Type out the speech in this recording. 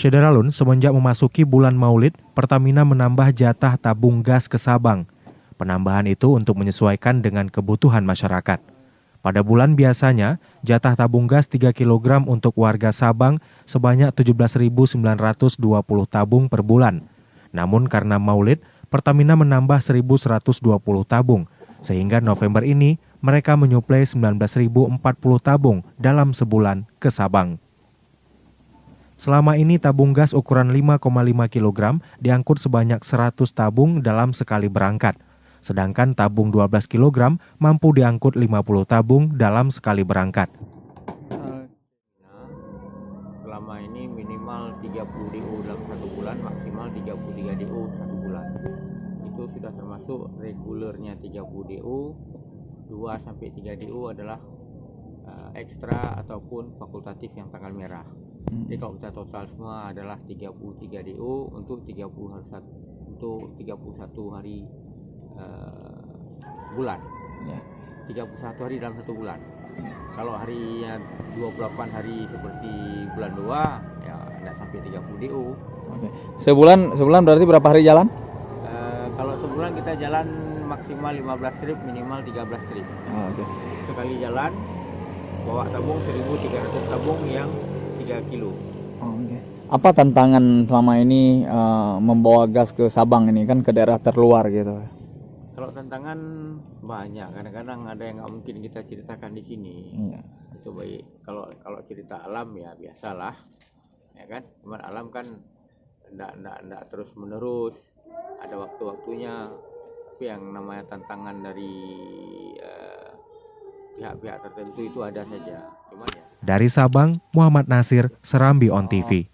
Syederalun, semenjak memasuki bulan Maulid, Pertamina menambah jatah tabung gas ke Sabang. Penambahan itu untuk menyesuaikan dengan kebutuhan masyarakat. Pada bulan biasanya, jatah tabung gas 3 kg untuk warga Sabang sebanyak 17.920 tabung per bulan. Namun karena Maulid, Pertamina menambah 1.120 tabung, sehingga November ini mereka menyuplai 19.040 tabung dalam sebulan ke Sabang. Selama ini tabung gas ukuran 5,5 kg diangkut sebanyak 100 tabung dalam sekali berangkat. Sedangkan tabung 12 kg mampu diangkut 50 tabung dalam sekali berangkat. Selama ini minimal 30 DO dalam satu bulan, maksimal 33 DO satu bulan. Itu sudah termasuk regulernya 30 DO, 2-3 DO adalah ekstra ataupun fakultatif yang tanggal merah. Jadi kalau kita total semua adalah 33 DO untuk 31 hari bulan. 31 hari dalam satu bulan. Kalau harinya 28 hari seperti bulan 2 ya tidak sampai 30 DO. Oke. Sebulan berarti berapa hari jalan? Kalau sebulan kita jalan maksimal 15 trip, minimal 13 trip. Oke. Sekali jalan bawa tabung 1.300 tabung yang 3 kilo. Oke. Apa tantangan selama ini membawa gas ke Sabang ini, kan ke daerah terluar gitu? Kalau tantangan banyak, kadang-kadang ada yang nggak mungkin kita ceritakan di sini. Iya. Itu baik. Kalau cerita alam ya biasalah, ya kan. Cuman alam kan enggak terus menerus, ada waktu-waktunya. Tapi yang namanya tantangan dari pihak-pihak tertentu itu ada saja. Cuman ya. Dari Sabang, Muhammad Nasir, Serambi On TV.